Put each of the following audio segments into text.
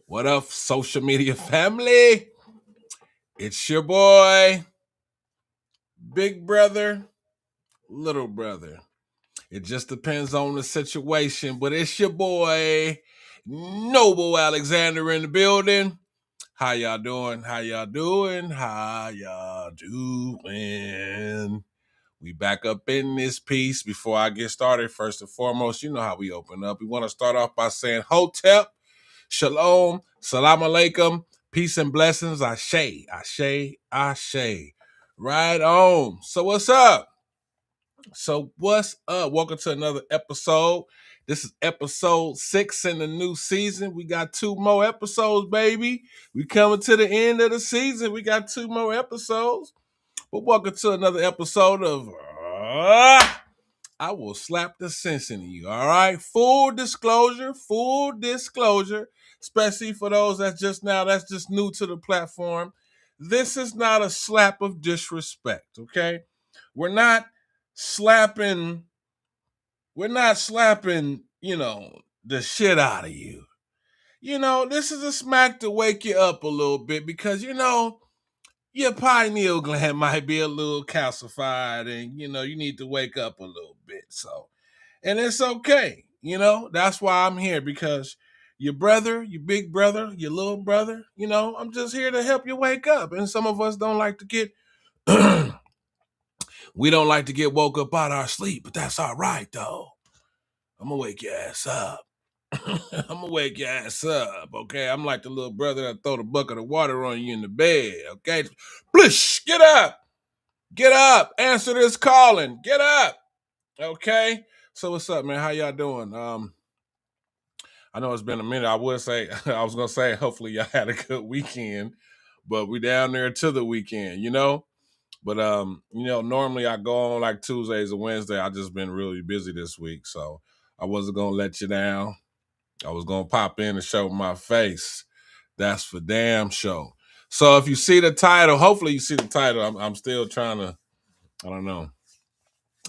What up, social media family? It's your boy, big brother, little brother. It just depends on the situation, but it's your boy, Noble Alexander in the building. How y'all doing? How y'all doing? How y'all doing? We back up in this piece. Before I get started, first and foremost, you know how we open up. We want to start off by saying Hotep, Shalom, Salam Alaikum, peace and blessings, Ashe, Ashe, Ashe. Right on. So what's up? Welcome to another episode. This is episode 6 in the new season. We got 2 more episodes, baby. We coming to the end of the season. We got 2 more episodes. But welcome to another episode of I will slap the sense into you, all right? Full disclosure, especially for those that's just new to the platform. This is not a slap of disrespect, okay? We're not slapping, the shit out of you. This is a smack to wake you up a little bit because, your pineal gland might be a little calcified and, you need to wake up a little bit. And it's okay. That's why I'm here because your brother, your big brother, your little brother, I'm just here to help you wake up. And some of us don't like to get, we don't like to get woke up out of our sleep, but that's all right though. I'm gonna wake your ass up. I'm gonna wake your ass up, okay? I'm like the little brother that throw the bucket of water on you in the bed, okay? Blish, get up, answer this calling, get up, okay? So what's up, man? How y'all doing? I know it's been a minute. I was gonna say, hopefully y'all had a good weekend, but we down there to the weekend, But normally I go on like Tuesdays or Wednesday. I just been really busy this week, so I wasn't gonna let you down. I was gonna pop in and show my face. That's for damn sure. So if you see the title, hopefully you see the title. I'm still trying to, I don't know,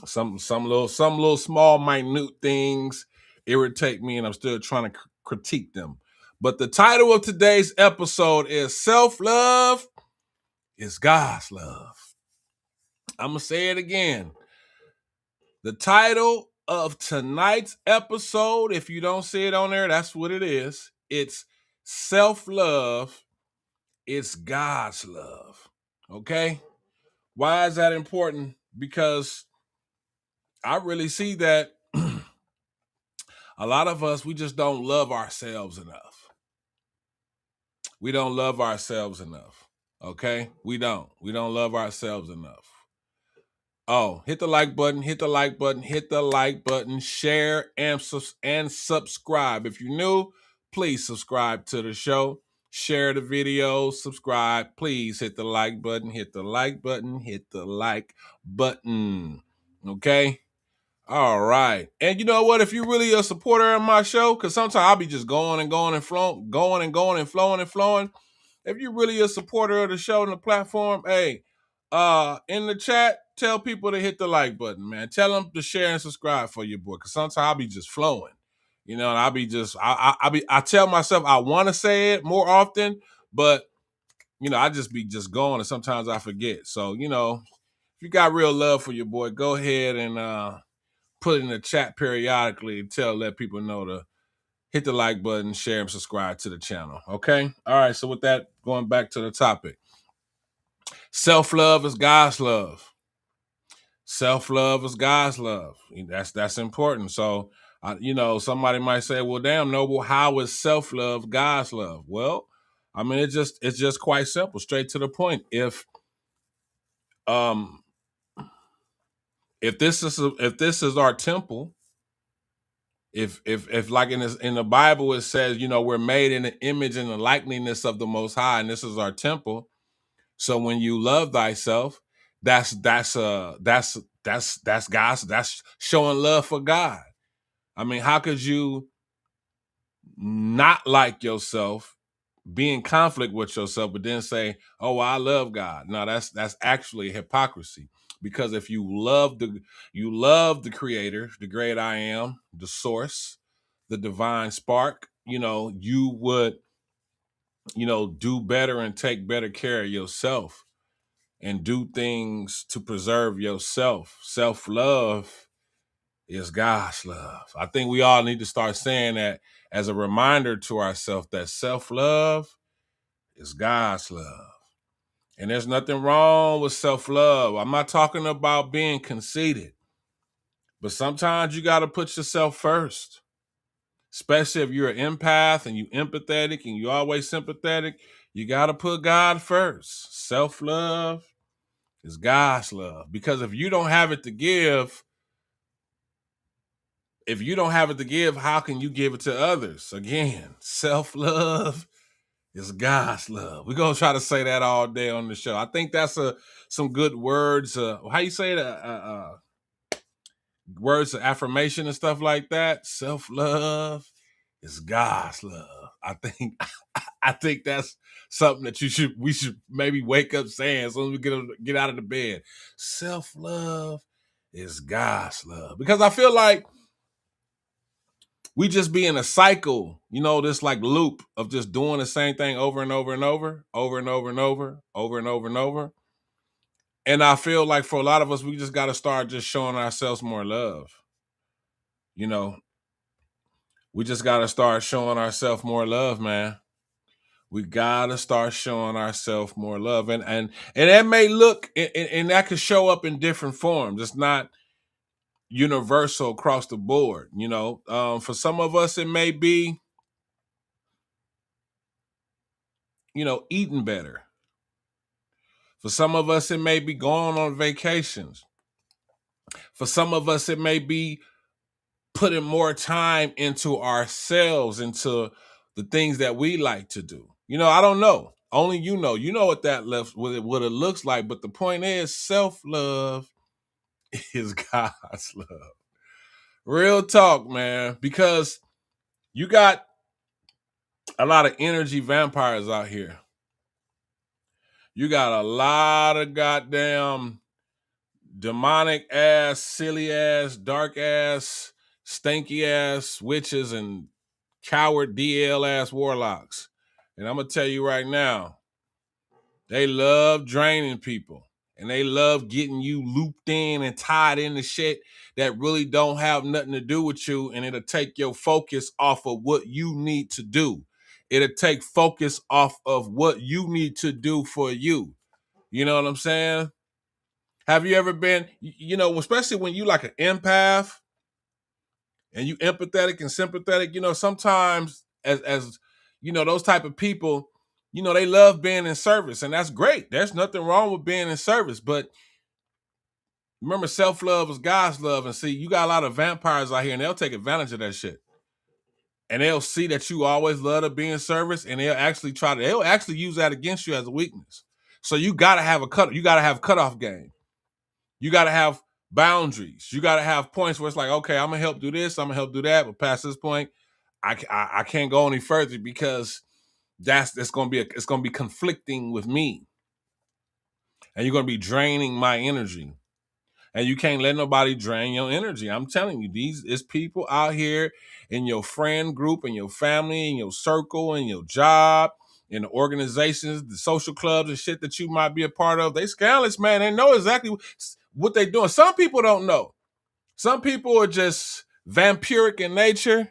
some little small minute things irritate me, and I'm still trying to critique them. But the title of today's episode is Self-Love is God's Love. I'm gonna say it again. The title of tonight's episode, if you don't see it on there, that's what it is. It's Self-Love is God's Love. Okay? Why is that important? Because I really see that a lot of us, we just don't love ourselves enough. We don't love ourselves enough. Okay? We don't love ourselves enough. Oh, hit the like button, hit the like button, share and subscribe. If you're new, please subscribe to the show. Share the video, subscribe. Please hit the like button, hit the like button, hit the like button. Okay? All right. And you know what? If you're really a supporter of my show, because sometimes I'll be just going and going and flowing, flowing. If you're really a supporter of the show and the platform, hey, in the chat, tell people to hit the like button, man. Tell them to share and subscribe for your boy. Cause sometimes I'll be just flowing, and I'll be just, I tell myself I want to say it more often, but I just be just going, and sometimes I forget. So if you got real love for your boy, go ahead and put it in the chat periodically and let people know to hit the like button, share, and subscribe to the channel. Okay? All right. So with that, going back to the topic. Self-love is God's love. Self-love is God's love. That's important. So, somebody might say, well, damn, Noble, how is self-love God's love? Well, I mean, it's just quite simple, straight to the point. If this is our temple, if like in the Bible it says, we're made in the image and the likeness of the Most High, and this is our temple. So when you love thyself, that's God's, that's showing love for God. I mean, how could you not like yourself, be in conflict with yourself, but then say, "Oh, well, I love God"? No, that's actually hypocrisy. Because if you love the Creator, the great I am, the source, the divine spark, you would do better and take better care of yourself and do things to preserve yourself. Self-love is God's love. I think we all need to start saying that as a reminder to ourselves that self-love is God's love. And there's nothing wrong with self-love. I'm not talking about being conceited, but sometimes you got to put yourself first, especially if you're an empath and you empathetic and you always sympathetic. You got to put God first. Self-love is God's love. Because if you don't have it to give, how can you give it to others? Again, self-love is God's love. We're gonna try to say that all day on the show. I think that's some good words. How you say it? Words of affirmation and stuff like that. Self-love is God's love. I think that's something that we should maybe wake up saying as soon as we get out of the bed. Self-love is God's love. Because I feel like we just be in a cycle, this like loop of just doing the same thing over and over and over, over and over and over, over and over and over. And I feel like for a lot of us, we just got to start just showing ourselves more love. We just got to start showing ourselves more love, man. We got to start showing ourselves more love. And that may look, and that could show up in different forms. It's not universal across the board. For some of us, it may be, eating better. For some of us, it may be going on vacations. For some of us, it may be putting more time into ourselves, into the things that we like to do. I don't know. Only you know. You know what that what it looks like. But the point is, self-love is God's love. Real talk, man. Because you got a lot of energy vampires out here. You got a lot of goddamn demonic ass, silly ass, dark ass, stanky ass witches and coward DL ass warlocks. And I'm gonna tell you right now, they love draining people and they love getting you looped in and tied into shit that really don't have nothing to do with you, and it'll take your focus off of what you need to do. It'll take focus off of what you need to do for you. You know what I'm saying? Have you ever been, especially when you like an empath and you empathetic and sympathetic, sometimes as those type of people, they love being in service, and that's great. There's nothing wrong with being in service, but remember, self-love is God's love. And see, you got a lot of vampires out here, and they'll take advantage of that shit. And they'll see that you always love to be in service, and they'll actually use that against you as a weakness. So you gotta have cutoff game. You gotta have boundaries. You gotta have points where it's like, okay, I'm gonna help do this, I'm gonna help do that, but past this point, I can't go any further because it's gonna be conflicting with me, and you're gonna be draining my energy. And you can't let nobody drain your energy. I'm telling you, it's people out here in your friend group, in your family, in your circle, in your job, in the organizations, the social clubs and shit that you might be a part of. They scandalous, man. They know exactly what they're doing. Some people don't know. Some people are just vampiric in nature,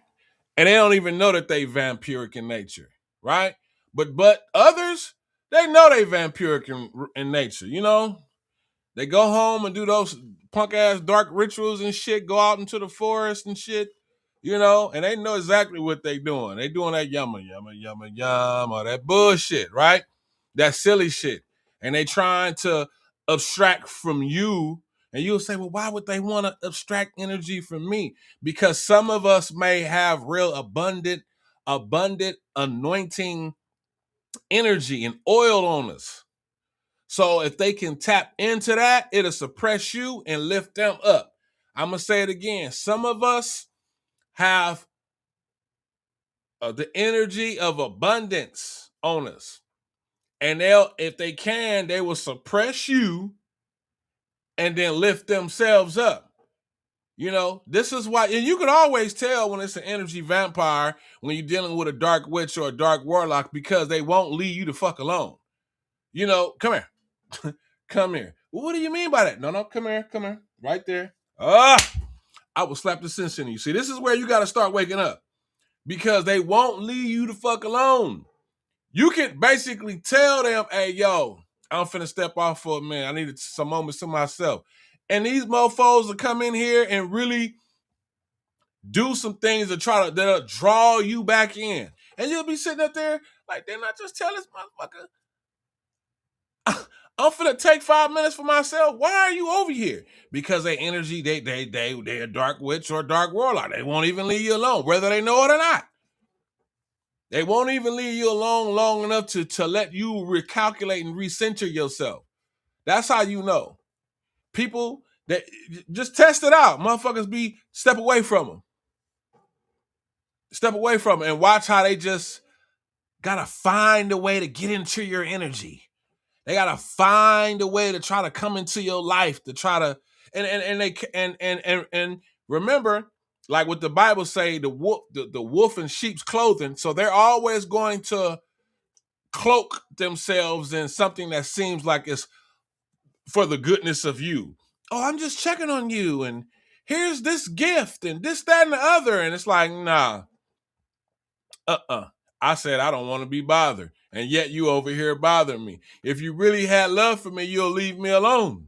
and they don't even know that they vampiric in nature, right? But others, they know they vampiric in nature, They go home and do those punk ass dark rituals and shit, go out into the forest and shit, and they know exactly what they doing. They doing that yumma, yumma, yumma, yumma, that bullshit, right? That silly shit. And they trying to abstract from you. And you'll say, well, why would they want to abstract energy from me? Because some of us may have real abundant anointing energy and oil on us. So if they can tap into that, it'll suppress you and lift them up. I'm going to say it again. Some of us have the energy of abundance on us. And if they can, they will suppress you and then lift themselves up. You know, this is why, and you can always tell when it's an energy vampire when you're dealing with a dark witch or a dark warlock because they won't leave you the fuck alone. You know, come here. Come here. Well, what do you mean by that? No, come here, right there. I will slap the sense in you. See, this is where you got to start waking up because they won't leave you the fuck alone. You can basically tell them, hey, yo, I'm finna step off for a minute. I needed some moments to myself. And these mofos will come in here and really do some things to that'll draw you back in. And you'll be sitting up there like, didn't I just tell this motherfucker I'm finna take 5 minutes for myself? Why are you over here? Because they energy, they're a dark witch or a dark warlock. They won't even leave you alone, whether they know it or not. They won't even leave you alone long enough to let you recalculate and recenter yourself. That's how you know. People that just test it out. Motherfuckers step away from them. Step away from them and watch how they just gotta find a way to get into your energy. They gotta find a way to try to come into your life to try to and remember, like what the Bible say, the wolf in sheep's clothing. So they're always going to cloak themselves in something that seems like it's for the goodness of you. Oh, I'm just checking on you, and here's this gift, and this, that, and the other. And it's like, nah. I said I don't want to be bothered. And yet you over here bothering me. If you really had love for me, you'll leave me alone.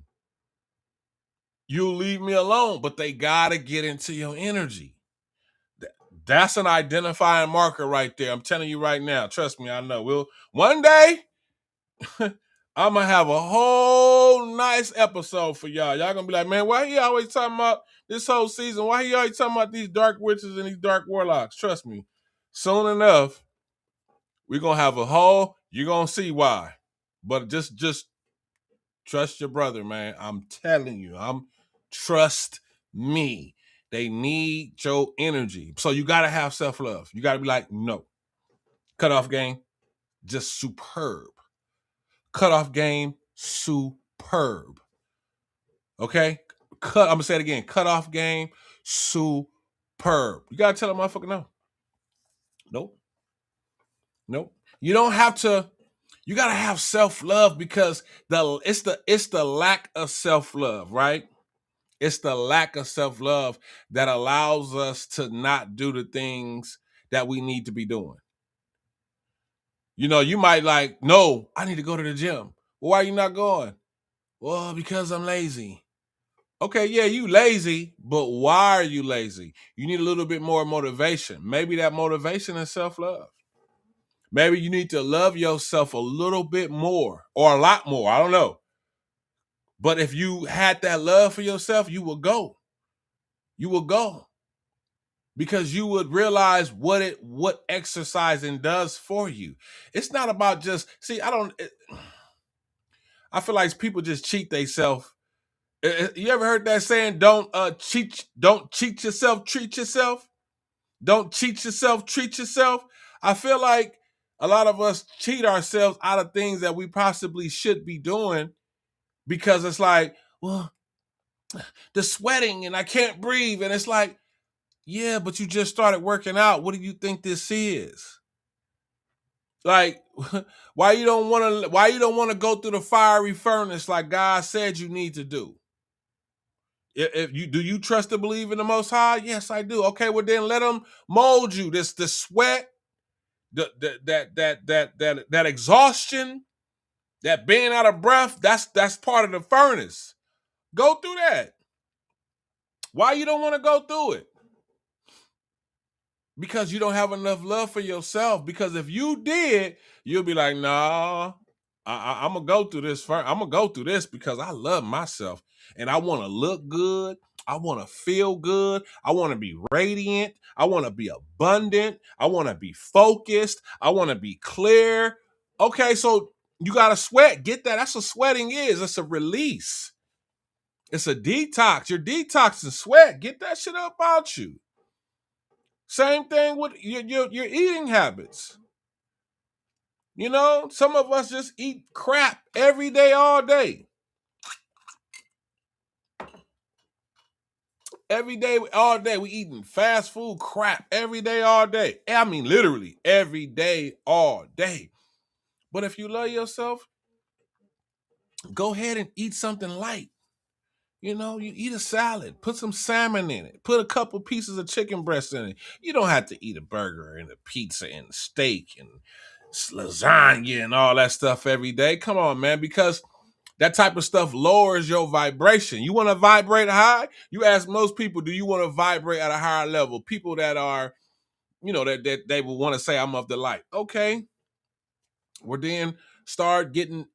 You'll leave me alone. But they gotta get into your energy. That's an identifying marker right there. I'm telling you right now. Trust me, I know. We'll one day I'm gonna have a whole nice episode for y'all. Y'all gonna be like, man, why he always talking about this whole season? Why he always talking about these dark witches and these dark warlocks? Trust me, soon enough, we're gonna have a whole, you're gonna see why. But just trust your brother, man. I'm telling you, trust me. They need your energy. So you gotta have self-love. You gotta be like, no. Cutoff game, just superb. Cutoff game, superb. Okay? I'm gonna say it again. Cutoff game, superb. You gotta tell a motherfucker no. Nope. You don't have to. You gotta have self-love because it's the lack of self-love, right? It's the lack of self-love that allows us to not do the things that we need to be doing. You know, you might like, no, I need to go to the gym. Well, why are you not going? Well, because I'm lazy. Okay, yeah, you lazy, but why are you lazy? You need a little bit more motivation. Maybe that motivation is self-love. Maybe you need to love yourself a little bit more or a lot more. I don't know. But if you had that love for yourself, you will go. You will go. Because you would realize what exercising does for you. It's not about just, see, I feel like people just cheat themselves. You ever heard that saying, don't cheat yourself, treat yourself? Don't cheat yourself, treat yourself. I feel like a lot of us cheat ourselves out of things that we possibly should be doing because it's like, well, the sweating and I can't breathe. And it's like, yeah, but you just started working out. What do you think this is? Like, why you don't want to go through the fiery furnace like God said you need to do? If you do, you trust and believe in the Most High? Yes, I do. Okay, well then let Him mold you. The sweat, that exhaustion, that being out of breath. That's part of the furnace. Go through that. Why you don't want to go through it? Because you don't have enough love for yourself. Because if you did, you'll be like, nah, I'm gonna go through this first. I'm gonna go through this because I love myself and I want to look good. I want to feel good. I want to be radiant. I want to be abundant. I want to be focused. I want to be clear. Okay, so you gotta sweat. Get that. That's what sweating is. It's a release. It's a detox. You're detoxing sweat. Get that shit up out you. Same thing with your eating habits. You know, some of us just eat crap every day, all day. Every day, all day, we eating fast food crap every day, all day. I mean, literally every day, all day. But if you love yourself, go ahead and eat something light. You know, you eat a salad, put some salmon in it, put a couple pieces of chicken breast in it. You don't have to eat a burger and a pizza and steak and lasagna and all that stuff every day. Come on, man, because that type of stuff lowers your vibration. You want to vibrate high? You ask most people, do you want to vibrate at a higher level? People that are, you know, that they will want to say, I'm of the light. Okay. Well, then start getting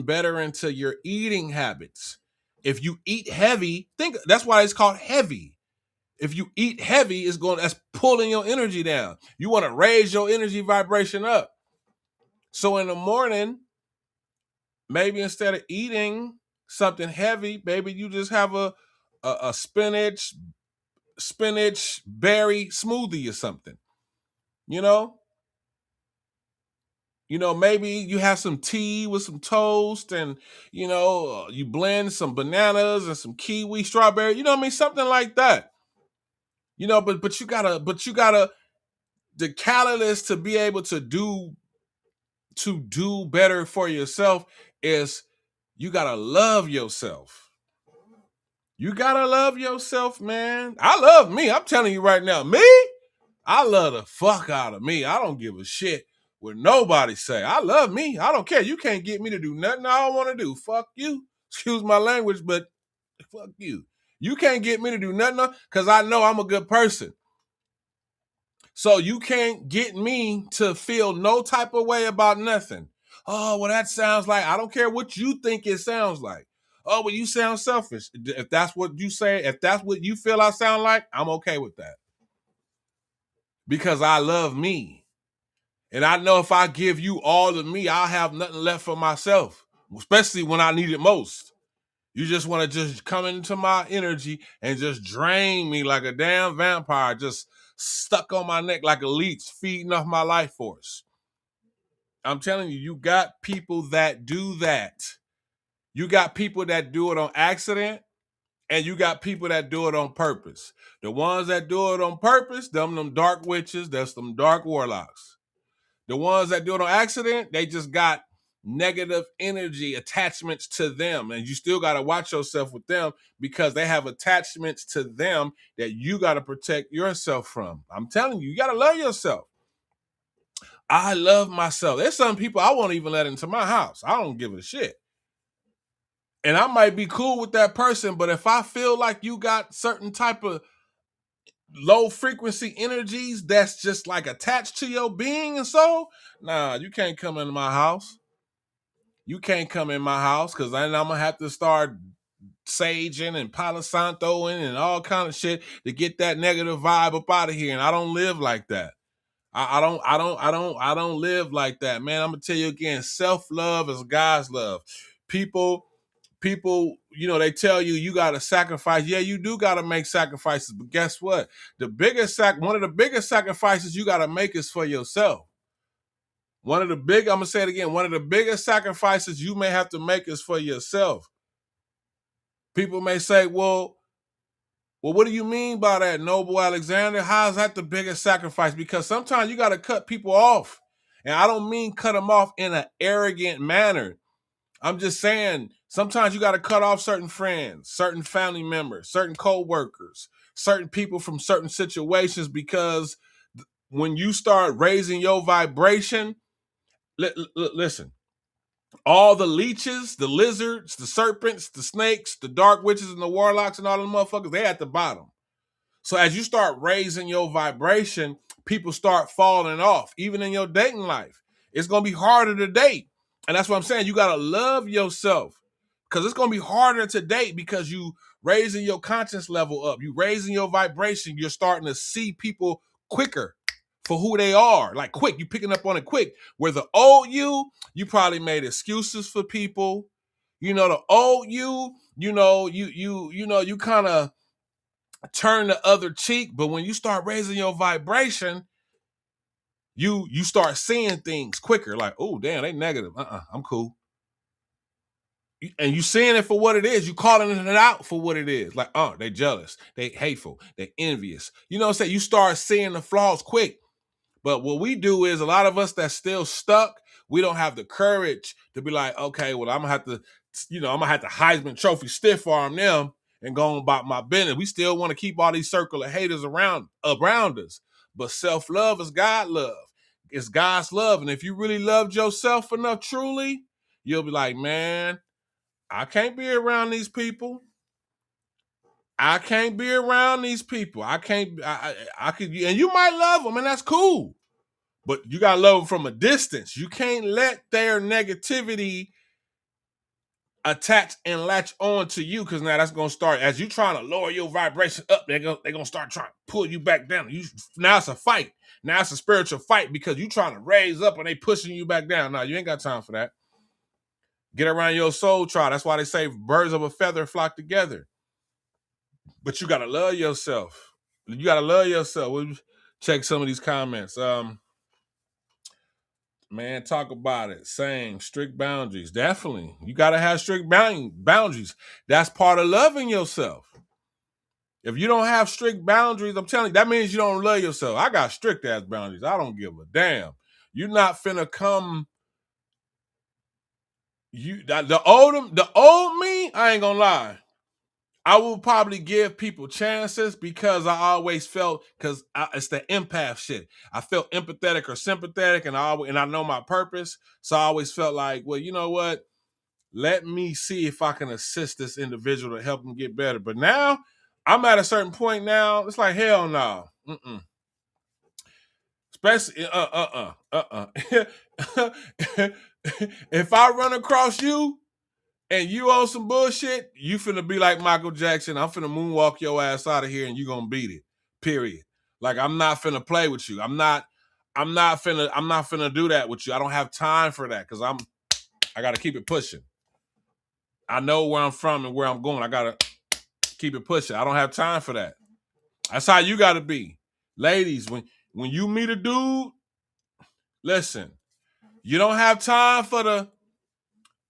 better into your eating habits. If you eat heavy, that's why it's called heavy. If you eat heavy, that's pulling your energy down. You want to raise your energy vibration up. So in the morning, maybe instead of eating something heavy, maybe you just have a spinach berry smoothie or something. You know, maybe you have some tea with some toast, and you blend some bananas and some kiwi, strawberry. You know what I mean? Something like that. But you gotta the catalyst to be able to do better for yourself is you gotta love yourself. You gotta love yourself, man. I love me. I'm telling you right now, me. I love the fuck out of me. I don't give a shit what nobody say. I love me. I don't care. You can't get me to do nothing I don't want to do. Fuck you. Excuse my language, but fuck you. You can't get me to do nothing because I know I'm a good person. So you can't get me to feel no type of way about nothing. Oh, well, that sounds like, I don't care what you think it sounds like. Oh, well, you sound selfish. If that's what you say, if that's what you feel I sound like, I'm okay with that. Because I love me. And I know if I give you all of me, I'll have nothing left for myself, especially when I need it most. You just want to just come into my energy and just drain me like a damn vampire, just stuck on my neck like a leech, feeding off my life force. I'm telling you, you got people that do that. You got people that do it on accident, and you got people that do it on purpose. The ones that do it on purpose, them dark witches, that's them dark warlocks. The ones that do it on accident, they just got negative energy attachments to them. And you still got to watch yourself with them because they have attachments to them that you got to protect yourself from. I'm telling you, you got to love yourself. I love myself. There's some people I won't even let into my house. I don't give a shit. And I might be cool with that person, but if I feel like you got certain type of low frequency energies that's just like attached to your being and soul, nah, you can't come into my house. You can't come in my house because then I'm gonna have to start saging and Palo Santoing and all kind of shit to get that negative vibe up out of here. And I don't live like that. I don't live like that, man. I'm gonna tell you again, self-love is God's love. People, they tell you gotta sacrifice. Yeah, you do gotta make sacrifices, but guess what? One of the biggest sacrifices you gotta make is for yourself. I'm gonna say it again, one of the biggest sacrifices you may have to make is for yourself. People may say, well, what do you mean by that, Noble Alexander? How is that the biggest sacrifice? Because sometimes you got to cut people off. And I don't mean cut them off in an arrogant manner. I'm just saying sometimes you got to cut off certain friends, certain family members, certain co-workers, certain people from certain situations because when you start raising your vibration, listen, all the leeches, the lizards, the serpents, the snakes, the dark witches, and the warlocks, and all them motherfuckers, they at the bottom. So as you start raising your vibration, people start falling off, even in your dating life. It's going to be harder to date. And that's what I'm saying. You got to love yourself because it's going to be harder to date because you raising your conscience level up. You raising your vibration. You're starting to see people quicker for who they are, like quick. You picking up on it quick. Where the old you probably made excuses for people. The old you kind of turn the other cheek, but when you start raising your vibration, you start seeing things quicker. Like, oh damn, they negative. I'm cool. and you seeing it for what it is. You calling it out for what it is. Like, oh, they jealous, they hateful, they envious. You know what I'm saying? You start seeing the flaws quick. But what we do is a lot of us that's still stuck, we don't have the courage to be like, okay, well, I'm gonna have to, I'm gonna have to Heisman Trophy stiff arm them and go on about my business. We still want to keep all these circle of haters around us. But self-love is God love. It's God's love. And if you really loved yourself enough truly, you'll be like, man, I can't be around these people. I can't be around these people. I can't, I could, and you might love them, and that's cool. But you gotta love them from a distance. You can't let their negativity attach and latch on to you, because now that's gonna start as you trying to lower your vibration up. They're gonna start trying to pull you back down. Now it's a fight. Now it's a spiritual fight because you trying to raise up and they pushing you back down. Now you ain't got time for that. Get around your soul tribe. That's why they say birds of a feather flock together. But you gotta love yourself. You gotta love yourself. We'll check some of these comments. Man, talk about it. Same, strict boundaries. Definitely. You got to have strict boundaries. That's part of loving yourself. If you don't have strict boundaries, I'm telling you, that means you don't love yourself. I got strict ass boundaries. I don't give a damn. You're not finna come. The old me, I ain't gonna lie. I will probably give people chances because I always felt, because it's the empath shit. I felt empathetic or sympathetic, and I know my purpose. So I always felt like, well, you know what? Let me see if I can assist this individual to help them get better. But now I'm at a certain point now. It's like, hell no. Especially, if I run across you, and you on some bullshit, you finna be like Michael Jackson. I'm finna moonwalk your ass out of here and you gonna beat it. Period. Like, I'm not finna play with you. I'm not finna do that with you. I don't have time for that because I gotta keep it pushing. I know where I'm from and where I'm going. I gotta keep it pushing. I don't have time for that. That's how you gotta be. Ladies, when you meet a dude, listen, you don't have time for the,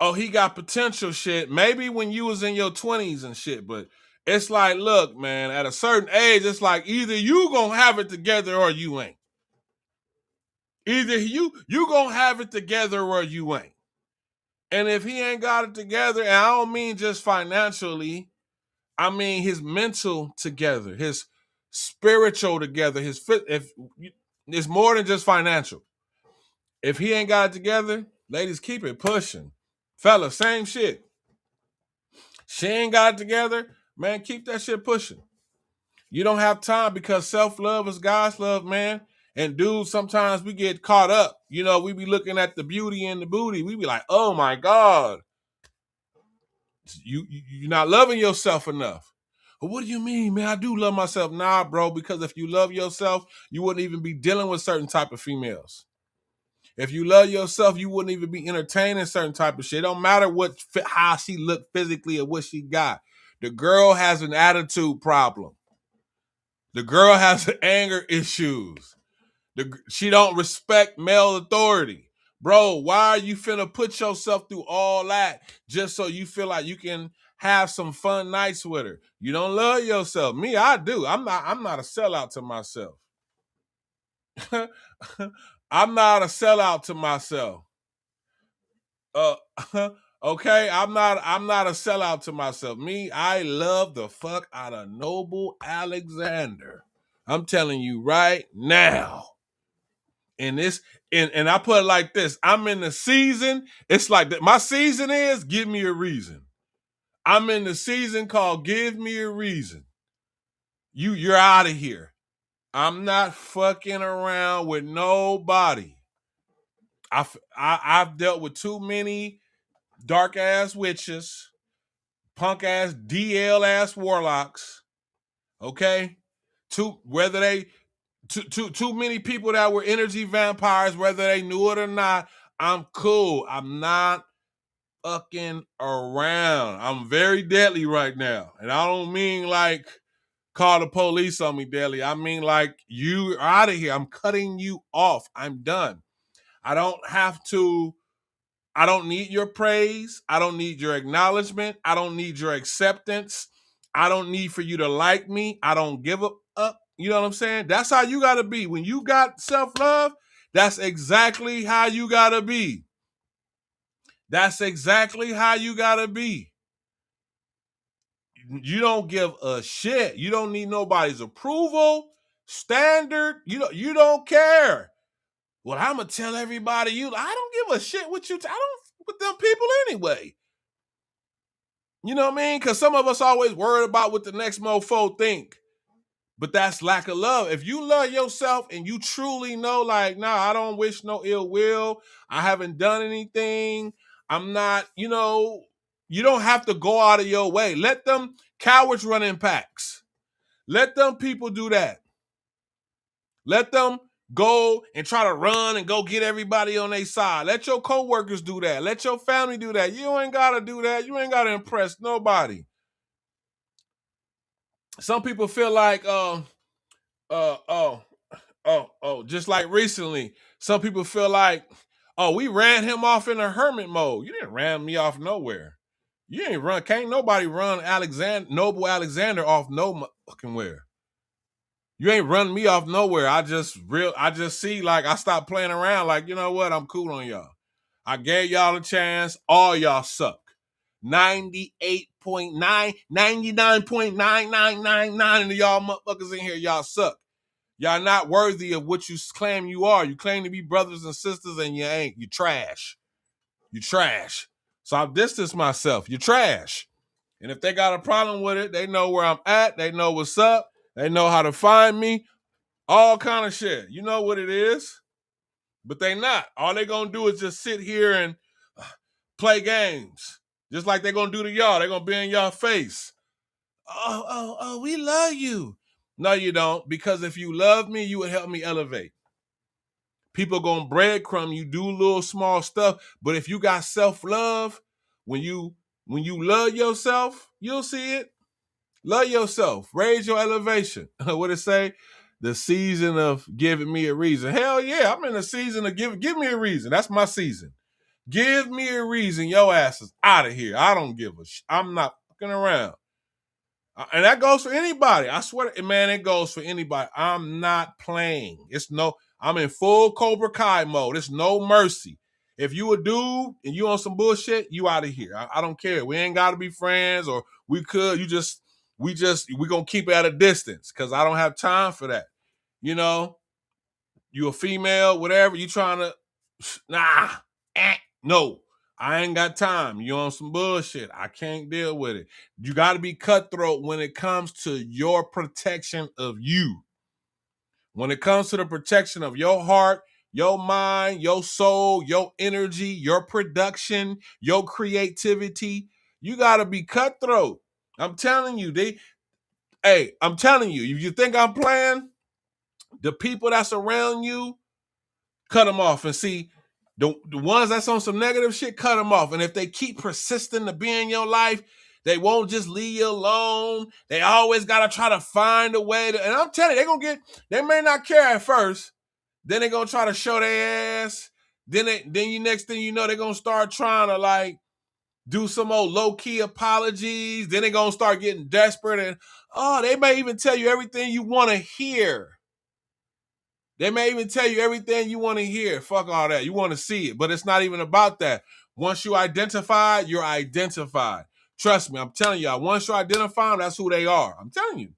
oh, he got potential shit. Maybe when you was in your 20s and shit, but it's like, look, man, at a certain age, it's like either you gonna have it together or you ain't. Either you gonna have it together or you ain't. And if he ain't got it together, and I don't mean just financially, I mean his mental together, his spiritual together, his fit. If it's more than just financial. If he ain't got it together, ladies, keep it pushing. Fella, same shit. She ain't got it together, man, keep that shit pushing. You don't have time because self-love is God's love, man. And dudes, sometimes we get caught up. You know, we be looking at the beauty and the booty. We be like, oh my God. You're not loving yourself enough. But what do you mean, man? I do love myself. Nah, bro, because if you love yourself, you wouldn't even be dealing with certain type of females. If you love yourself, you wouldn't even be entertaining certain type of shit. It don't matter how she looked physically or what she got. The girl has an attitude problem. The girl has anger issues. She don't respect male authority. Bro, why are you finna put yourself through all that just so you feel like you can have some fun nights with her? You don't love yourself. Me, I do. I'm not a sellout to myself. I'm not a sellout to myself. Okay, I'm not a sellout to myself. Me, I love the fuck out of Noble Alexander. I'm telling you right now. And I put it like this. I'm in the season. It's like that. My season is give me a reason. I'm in the season called give me a reason. You're out of here. I'm not fucking around with nobody. I've dealt with too many dark ass witches, punk ass DL ass warlocks. Okay, too many people that were energy vampires, whether they knew it or not. I'm cool. I'm not fucking around. I'm very deadly right now, and I don't mean like call the police on me, deadly. I mean like you are out of here. I'm cutting you off. I'm done. I don't have to I don't need your praise. I don't need your acknowledgement. I don't need your acceptance. I don't need for you to like me. I don't give up. You know what I'm saying? That's how you got to be. When you got self-love, that's exactly how you got to be. That's exactly how you got to be. You don't give a shit. You don't need nobody's approval, standard. You don't care. Well, I'm gonna tell everybody I don't give a shit what you. I don't with them people anyway. You know what I mean? Because some of us always worried about what the next mofo think. But that's lack of love. If you love yourself and you truly know, like, nah, I don't wish no ill will. I haven't done anything. I'm not, you don't have to go out of your way. Let them cowards run in packs. Let them people do that. Let them go and try to run and go get everybody on their side. Let your coworkers do that. Let your family do that. You ain't got to do that. You ain't got to impress nobody. Some people feel like, just like recently, some people feel like, we ran him off in a hermit mode. You didn't ran me off nowhere. You ain't run. Can't nobody run Noble Alexander off no fucking where. You ain't run me off nowhere. I just see, like, I stopped playing around. Like, you know what? I'm cool on y'all. I gave y'all a chance. All y'all suck. 98.9, 99.9999 of y'all motherfuckers in here, y'all suck. Y'all not worthy of what you claim you are. You claim to be brothers and sisters, and you ain't. You trash. You trash. So I've distanced myself. You trash. And if they got a problem with it, they know where I'm at. They know what's up. They know how to find me. All kind of shit. You know what it is. But they not. All they gonna do is just sit here and play games. Just like they gonna do to y'all. They gonna be in y'all face. Oh, we love you. No, you don't. Because if you love me, you would help me elevate. People gonna breadcrumb you, do little small stuff. But if you got self-love, when you love yourself, you'll see it. Love yourself. Raise your elevation. What it say? The season of giving me a reason. Hell yeah, I'm in the season of give me a reason. That's my season. Give me a reason. Your ass is out of here. I don't give a I'm not fucking around. And that goes for anybody. I swear, man, it goes for anybody. I'm not playing. I'm in full Cobra Kai mode. It's no mercy. If you a dude and you on some bullshit, you out of here. I don't care. We ain't got to be friends, or we could. We gonna keep it at a distance because I don't have time for that. You know, you a female, whatever. You trying to, no. I ain't got time. You on some bullshit. I can't deal with it. You got to be cutthroat when it comes to your protection of you. When it comes to the protection of your heart, your mind, your soul, your energy, your production, your creativity, you got to be cutthroat. I'm telling you, I'm telling you, if you think I'm playing, the people that's around you, cut them off and see. The ones that's on some negative shit, cut them off. And if they keep persisting to be in your life, they won't just leave you alone. They always got to try to find a way to, and I'm telling you, they may not care at first. Then they're going to try to show their ass. Then next thing you know, they're going to start trying to like do some old low-key apologies. Then they're going to start getting desperate. And, they may even tell you everything you want to hear. They may even tell you everything you want to hear. Fuck all that. You want to see it. But it's not even about that. Once you identify, you're identified. Trust me, I'm telling y'all. Once you identify them, that's who they are. I'm telling you.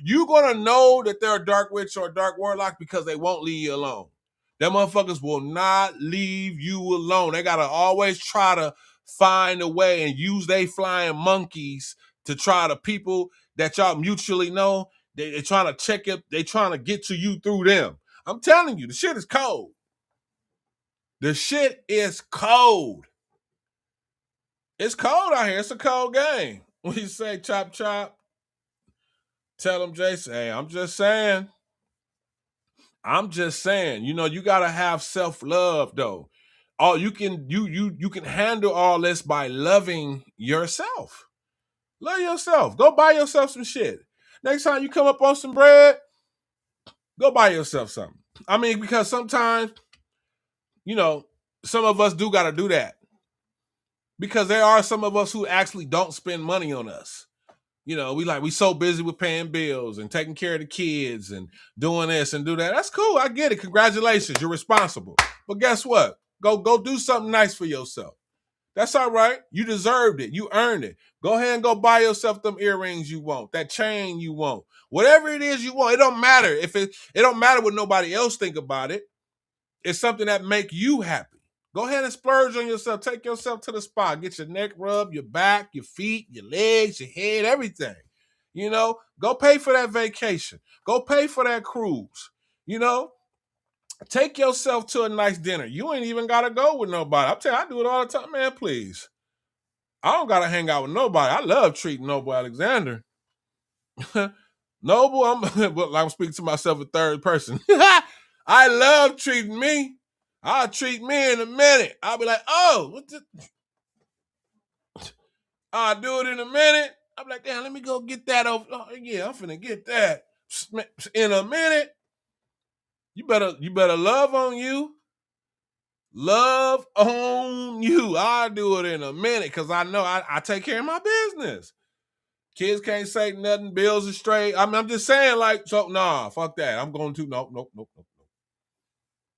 You're going to know that they're a dark witch or a dark warlock because they won't leave you alone. Them motherfuckers will not leave you alone. They got to always try to find a way and use they flying monkeys to try to people that y'all mutually know. They're trying to check it. They're trying to get to you through them. I'm telling you, the shit is cold. The shit is cold. It's cold out here. It's a cold game. When you say chop chop, tell them Jason, hey, I'm just saying. You gotta have self-love though. You can handle all this by loving yourself. Love yourself. Go buy yourself some shit. Next time you come up on some bread, go buy yourself something. I mean, because sometimes, some of us do got to do that, because there are some of us who actually don't spend money on us. We so busy with paying bills and taking care of the kids and doing this and do that. That's cool. I get it. Congratulations. You're responsible. But guess what? Go do something nice for yourself. That's all right. You deserved it. You earned it. Go ahead and go buy yourself them earrings you want, that chain you want, whatever it is you want. It don't matter if it don't matter what nobody else think about it. It's something that make you happy. Go ahead and splurge on yourself. Take yourself to the spa. Get your neck rubbed, your back, your feet, your legs, your head, everything. Go pay for that vacation. Go pay for that cruise. Take yourself to a nice dinner. You ain't even got to go with nobody. I'm telling you, I do it all the time. Man, please. I don't got to hang out with nobody. I love treating Noble Alexander. Noble, I'm speaking to myself in third person. I love treating me. I'll treat me in a minute. I'll be like, oh, what the? I'll do it in a minute. I'll be like, damn, let me go get that over. Oh, yeah, I'm finna get that in a minute. You better love on you. Love on you. I'll do it in a minute because I know I take care of my business. Kids can't say nothing. Bills are straight. I'm just saying, fuck that. I'm going to, nope.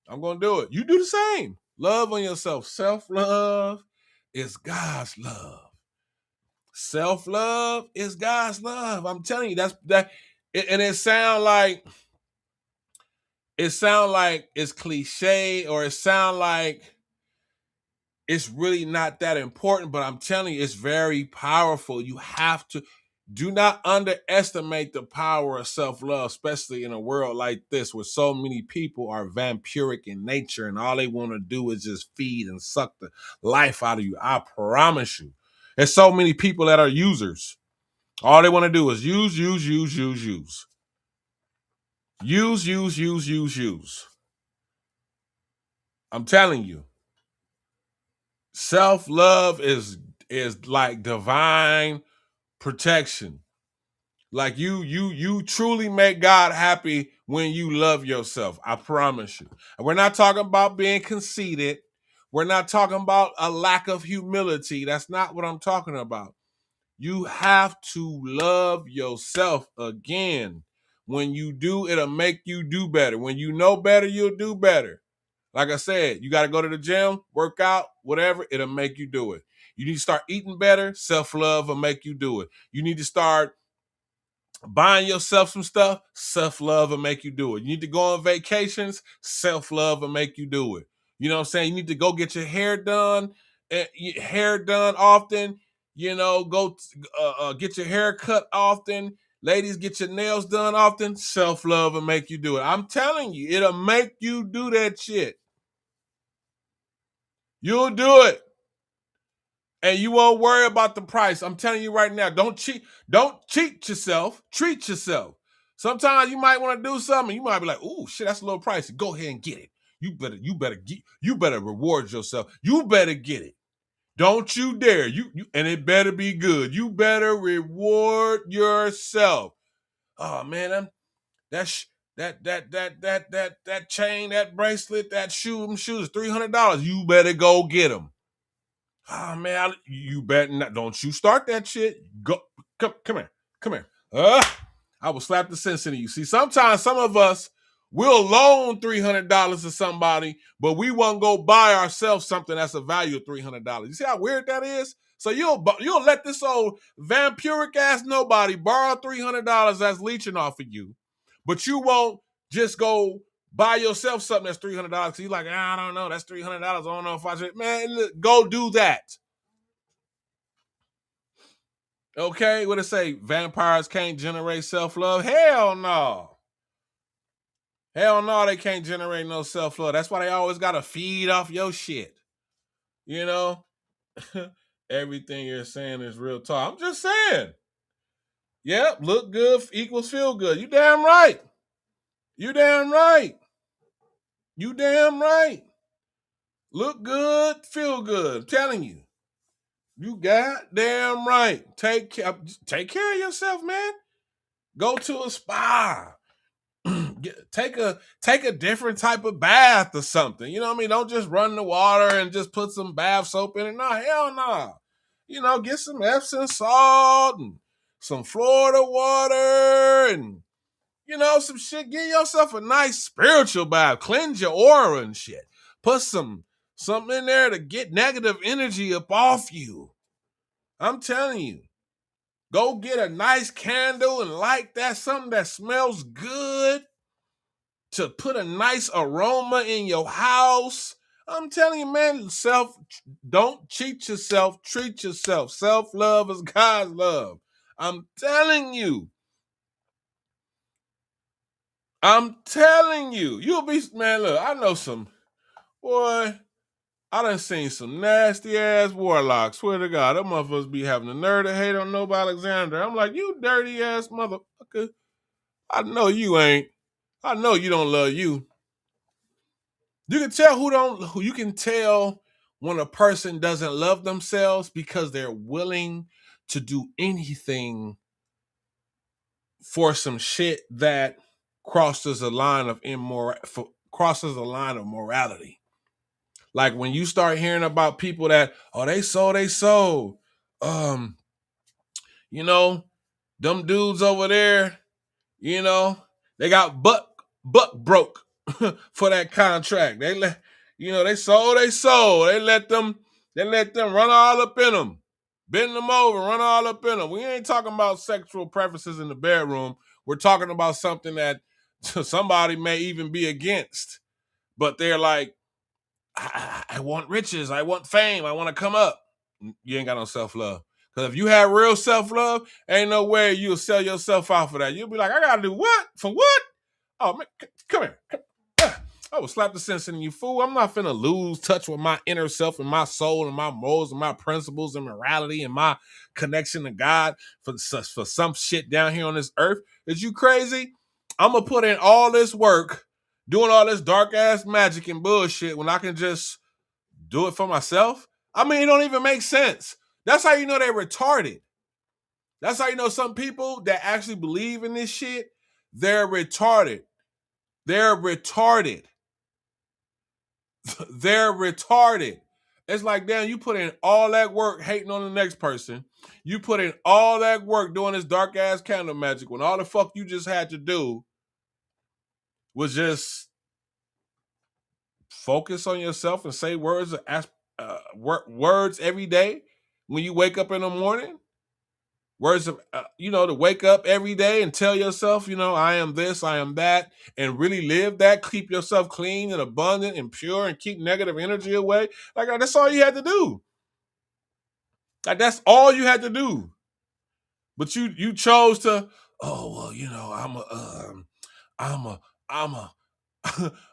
I'm going to do it. You do the same. Love on yourself. Self-love is God's love. Self-love is God's love. I'm telling you, and it sound like it's cliche, or it sound like it's really not that important, but I'm telling you, it's very powerful. You have to do not underestimate the power of self-love, especially in a world like this where so many people are vampiric in nature and all they want to do is just feed and suck the life out of you. I promise you. There's so many people that are users. All they want to do is use. Use. I'm telling you. Self-love is like divine protection. Like you truly make God happy when you love yourself. I promise you. And we're not talking about being conceited. We're not talking about a lack of humility. That's not what I'm talking about. You have to love yourself again. When you do, it'll make you do better. When you know better, you'll do better. Like I said, you got to go to the gym, work out, whatever, it'll make you do it. You need to start eating better. Self-love will make you do it. You need to start buying yourself some stuff. Self-love will make you do it. You need to go on vacations. Self-love will make you do it. You know what I'm saying? You need to go get your hair done. Often. Go get your hair cut often. Ladies, get your nails done often. Self-love will make you do it. I'm telling you, it'll make you do that shit. You'll do it. And you won't worry about the price. I'm telling you right now, don't cheat yourself. Treat yourself. Sometimes you might want to do something. You might be like, "Oh shit, that's a little pricey." Go ahead and get it. You better reward yourself. You better get it. Don't you dare. And it better be good. You better reward yourself. Oh man, that chain, that bracelet, that shoes, $300. You better go get them. Oh man, you better not. Don't you start that shit. Go, come here. I will slap the sense into you. See, sometimes some of us will loan $300 to somebody, but we won't go buy ourselves something that's a value of $300. You see how weird that is? So you'll let this old vampiric ass nobody borrow $300 that's leeching off of you, but you won't just go buy yourself something that's $300. You're like, I don't know, that's $300. I don't know if I should. Man, look, go do that. Okay, what it say? Vampires can't generate self-love? Hell no. Hell no, they can't generate no self-love. That's why they always gotta feed off your shit. You know? Everything you're saying is real talk. I'm just saying. Yep, look good equals feel good. You damn right. You damn right. You damn right. Look good, feel good. I'm telling you. You goddamn right. Take care of yourself, man. Go to a spa. Take a different type of bath or something. You know what I mean? Don't just run the water and just put some bath soap in it. No, hell no. You know, get some Epsom salt and some Florida water and some shit. Give yourself a nice spiritual bath. Cleanse your aura and shit. Put something in there to get negative energy up off you. I'm telling you. Go get a nice candle and light that, something that smells good, to put a nice aroma in your house. I'm telling you, man, don't cheat yourself, treat yourself. Self-love is God's love. I'm telling you. You'll be, man, look, I know boy, I done seen some nasty ass warlocks. Swear to God, them motherfuckers be having the nerve to hate on Noble Alexander. I'm like, you dirty ass motherfucker. I know you ain't. I know you don't love you. You can tell you can tell when a person doesn't love themselves because they're willing to do anything for some shit that crosses a line of morality. Like when you start hearing about people that, oh, they sold. You know, them dudes over there, they got buck broke for that contract. They sold. They let them run all up in them, bend them over, run all up in them. We ain't talking about sexual preferences in the bedroom. We're talking about something that somebody may even be against, but they're like, I want riches, I want fame, I want to come up. You ain't got no self-love. Because if you have real self-love, ain't no way you'll sell yourself out for that. You'll be like, I gotta do what? For what? Oh, man, come here. I will slap the sense in you, fool. I'm not finna lose touch with my inner self and my soul and my morals and my principles and morality and my connection to God for some shit down here on this earth. Is you crazy? I'm gonna put in all this work doing all this dark ass magic and bullshit when I can just do it for myself? I mean, it don't even make sense. That's how you know they're retarded. That's how you know some people that actually believe in this shit, they're retarded. They're retarded. They're retarded. It's like, damn, you put in all that work hating on the next person. You put in all that work doing this dark ass candle magic when all the fuck you just had to do was just focus on yourself and say words every day when you wake up in the morning. Words of, to wake up every day and tell yourself, I am this, I am that, and really live that. Keep yourself clean and abundant and pure and keep negative energy away. Like, that's all you had to do. Like, that's all you had to do. But you chose to, oh, well, I'm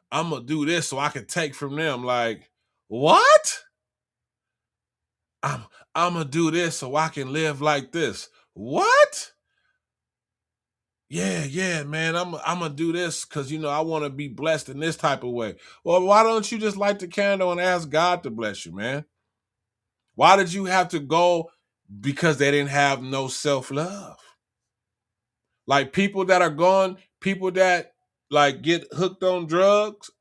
I'm gonna do this so I can take from them. Like, what? I'm gonna do this so I can live like this. What? Yeah, man. I'm gonna do this because I want to be blessed in this type of way. Well, why don't you just light the candle and ask God to bless you, man? Why did you have to go? Because they didn't have no self-love. Like people that like get hooked on drugs,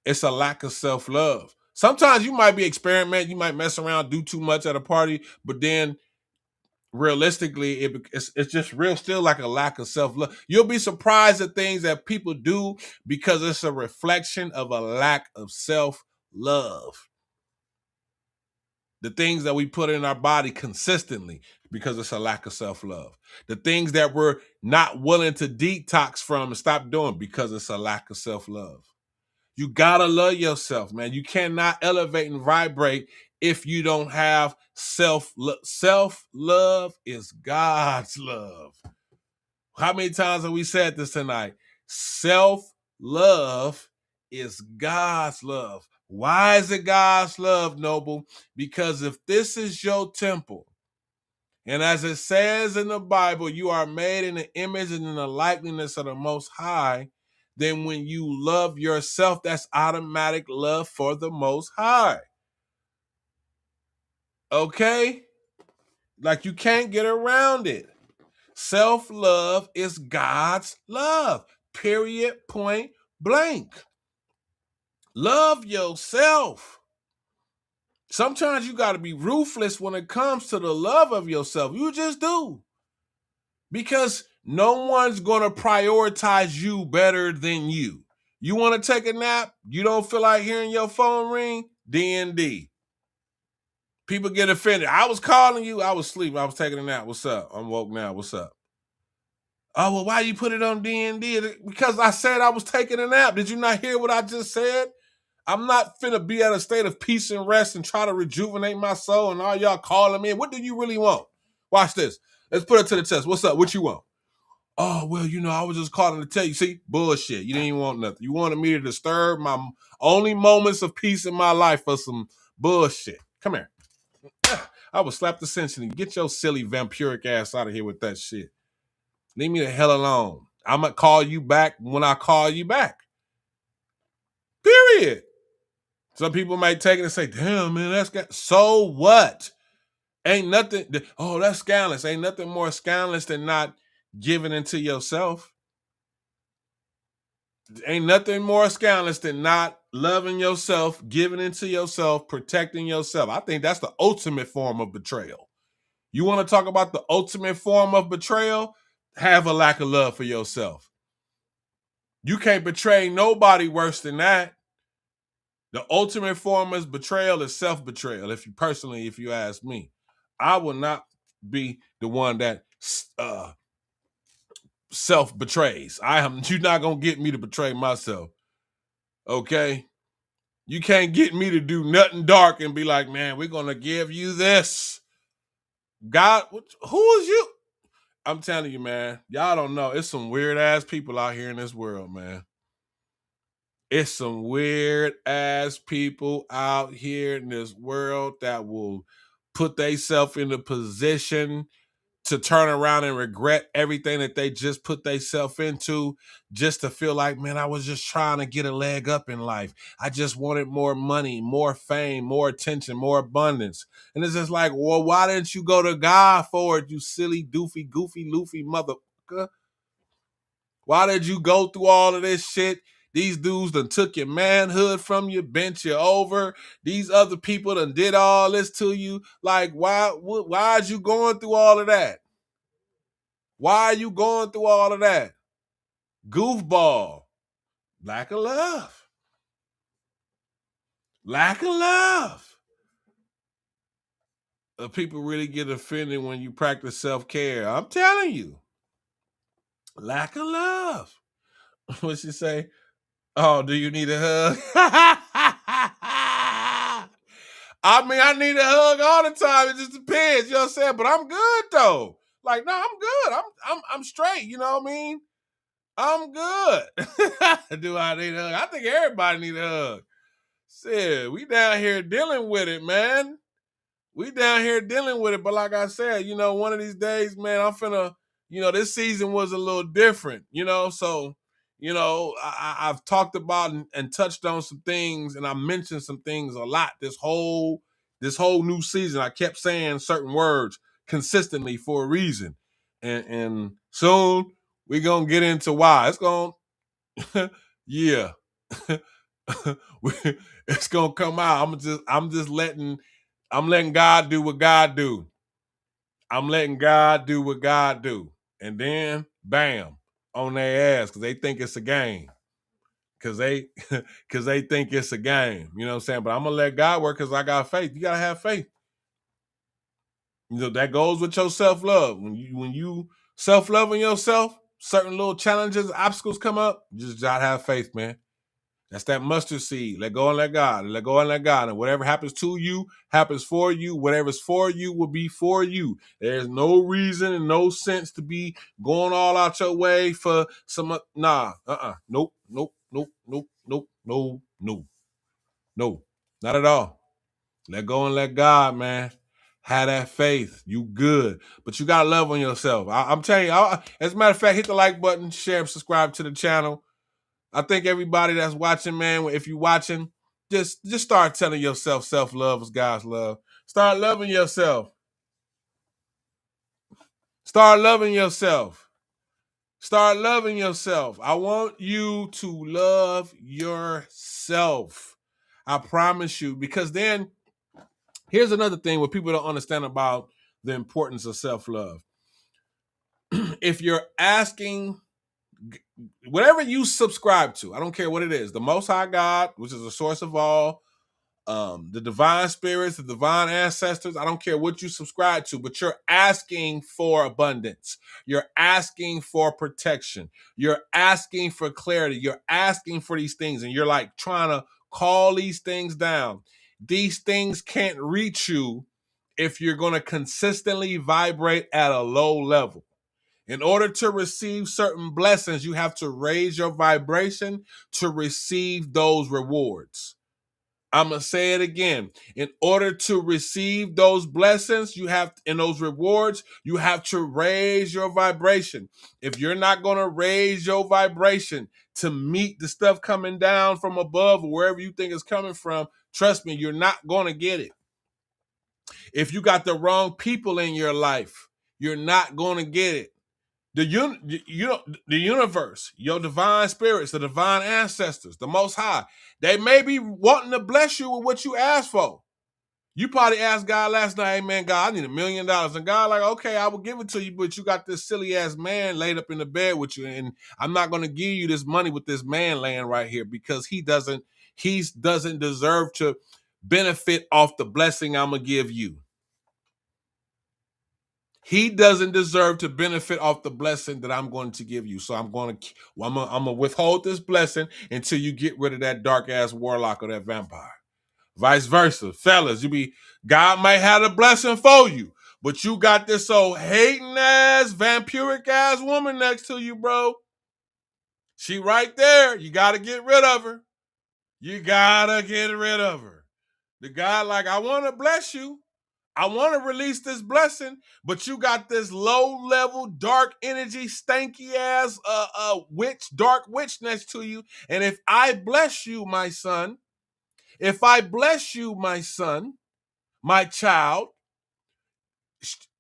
it's a lack of self-love. Sometimes you might be experimenting, you might mess around, do too much at a party, but then realistically, it's just still like a lack of self-love. You'll be surprised at things that people do because it's a reflection of a lack of self-love. The things that we put in our body consistently because it's a lack of self-love. The things that we're not willing to detox from and stop doing because it's a lack of self-love. You gotta love yourself, man. You cannot elevate and vibrate if you don't have self-love. Self-love is God's love. How many times have we said this tonight? Self-love is God's love. Why is it God's love, Noble? Because if this is your temple, and as it says in the Bible, you are made in the image and in the likeness of the Most High, then when you love yourself, that's automatic love for the Most High. Okay? Like you can't get around it. Self-love is God's love. Period, point blank. Love yourself. Sometimes you got to be ruthless when it comes to the love of yourself. You just do. Because no one's going to prioritize you better than you. You want to take a nap? You don't feel like hearing your phone ring? D&D. People get offended. I was calling you. I was sleeping. I was taking a nap. What's up? I'm woke now. What's up? Oh, well, why you put it on D&D? Because I said I was taking a nap. Did you not hear what I just said? I'm not finna be at a state of peace and rest and try to rejuvenate my soul and all y'all calling me. What do you really want? Watch this. Let's put it to the test. What's up? What you want? Oh, well, I was just calling to tell you. See, bullshit. You didn't even want nothing. You wanted me to disturb my only moments of peace in my life for some bullshit. Come here. I would slap the sense in you. Get your silly vampiric ass out of here with that shit. Leave me the hell alone. I'm going to call you back when I call you back. Period. Some people might take it and say, damn, man, that's so what? Ain't nothing. Oh, that's scandalous. Ain't nothing more scandalous than not giving into yourself. Ain't nothing more scandalous than not loving yourself, giving into yourself, protecting yourself. I think that's the ultimate form of betrayal. You want to talk about the ultimate form of betrayal? Have a lack of love for yourself. You can't betray nobody worse than that. The ultimate form of betrayal is self-betrayal. If you ask me, I will not be the one that self-betrays. You're not gonna get me to betray myself. Okay? You can't get me to do nothing dark and be like, man, we're gonna give you this. God, who is you? I'm telling you, man, y'all don't know. It's some weird ass people out here in this world, man. It's some weird ass people out here in this world that will put themselves in a position to turn around and regret everything that they just put themselves into just to feel like, man, I was just trying to get a leg up in life. I just wanted more money, more fame, more attention, more abundance. And it's just like, well, why didn't you go to God for it, you silly, doofy, goofy, loofy motherfucker? Why did you go through all of this shit? These dudes done took your manhood from you, bent you over. These other people done did all this to you. Like, why are you going through all of that? Why are you going through all of that? Goofball. Lack of love. Lack of love. People really get offended when you practice self-care. I'm telling you. Lack of love. What she say? Oh, do you need a hug? I mean, I need a hug all the time. It just depends, you know what I'm saying? But I'm good though. Like, no, I'm good. I'm straight, you know what I mean? I'm good. Do I need a hug? I think everybody need a hug. Shit, we down here dealing with it, man. We down here dealing with it. But like I said, one of these days, man, I'm finna, this season was a little different, so, I've talked about and touched on some things, and I mentioned some things a lot this whole new season. I kept saying certain words consistently for a reason. And soon we're gonna get into why. It's gonna yeah. It's gonna come out. I'm letting God do what God do. I'm letting God do what God do. And then bam, on their ass, because they think it's a game. Cause they think it's a game. You know what I'm saying? But I'm gonna let God work because I got faith. You gotta have faith. That goes with your self-love. When you self-loving yourself, certain little challenges, obstacles come up, you just gotta have faith, man. That's that mustard seed. Let go and let God. Let go and let God. And whatever happens to you, happens for you. Whatever's for you will be for you. There's no reason and no sense to be going all out your way for some, Nope, nope, nope, nope, nope, no, no, no. Not at all. Let go and let God, man. Have that faith. You good. But you got to love on yourself. I'm telling you, as a matter of fact, hit the like button, share, and subscribe to the channel. I think everybody that's watching, man, if you're watching, just start telling yourself self-love is God's love. Start loving yourself. Start loving yourself. Start loving yourself. I want you to love yourself. I promise you, because then here's another thing what people don't understand about the importance of self-love. If you're asking whatever you subscribe to, I don't care what it is, the Most High God, which is the source of all, the divine spirits, the divine ancestors, I don't care what you subscribe to, but you're asking for abundance. You're asking for protection. You're asking for clarity. You're asking for these things, and you're like trying to call these things down. These things can't reach you if you're going to consistently vibrate at a low level. In order to receive certain blessings, you have to raise your vibration to receive those rewards. I'm going to say it again. In order to receive those blessings, you have, and those rewards, you have to raise your vibration. If you're not going to raise your vibration to meet the stuff coming down from above or wherever you think it's coming from, trust me, you're not going to get it. If you got the wrong people in your life, you're not going to get it. The universe, your divine spirits, the divine ancestors, the Most High, they may be wanting to bless you with what you asked for. You probably asked God last night, hey man, God, I need $1 million. And God like, okay, I will give it to you, but you got this silly ass man laid up in the bed with you. And I'm not going to give you this money with this man laying right here because he doesn't deserve to benefit off the blessing I'm going to give you. He doesn't deserve to benefit off the blessing that I'm going to give you. So I'm going to withhold this blessing until you get rid of that dark ass warlock or that vampire. Vice versa. Fellas, God might have a blessing for you, but you got this old hating ass, vampiric ass woman next to you, bro. She right there. You got to get rid of her. You got to get rid of her. The God like, I want to bless you. I want to release this blessing, but you got this low level, dark energy, stanky ass dark witch next to you. And if I bless you, my son, my child,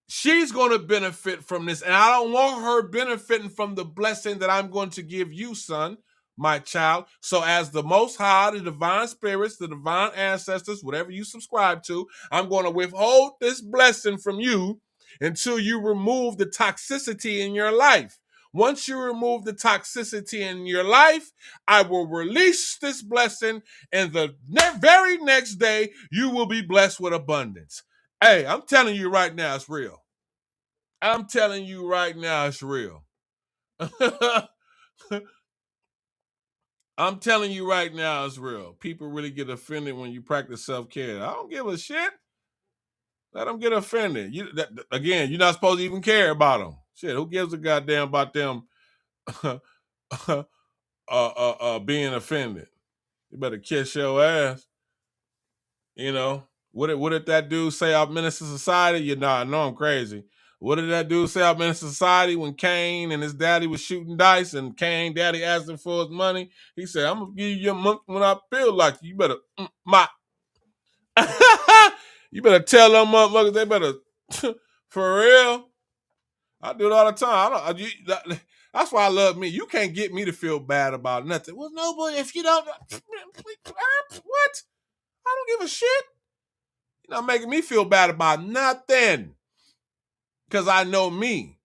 she's going to benefit from this. And I don't want her benefiting from the blessing that I'm going to give you, son, my child. So as the Most High, the divine spirits, the divine ancestors, whatever you subscribe to, I'm going to withhold this blessing from you until you remove the toxicity in your life. Once you remove the toxicity in your life, I will release this blessing, and the very next day, you will be blessed with abundance. Hey, I'm telling you right now, it's real. I'm telling you right now, it's real. I'm telling you right now, it's real. People really get offended when you practice self-care. I don't give a shit. Let them get offended. Again, you're not supposed to even care about them. Shit, who gives a goddamn about them being offended? You better kiss your ass. You know, what did that dude say out Menace to Society? You know, I know I'm crazy. What did that dude say out Menace to Society when Kane and his daddy was shooting dice and Kane daddy asked him for his money? He said, I'm gonna give you your money when I feel like you. You better you better tell them motherfuckers they better for real. I do it all the time. That's why I love me. You can't get me to feel bad about nothing. Well, no, but if you don't, what? I don't give a shit. You're not making me feel bad about nothing. Because I know me.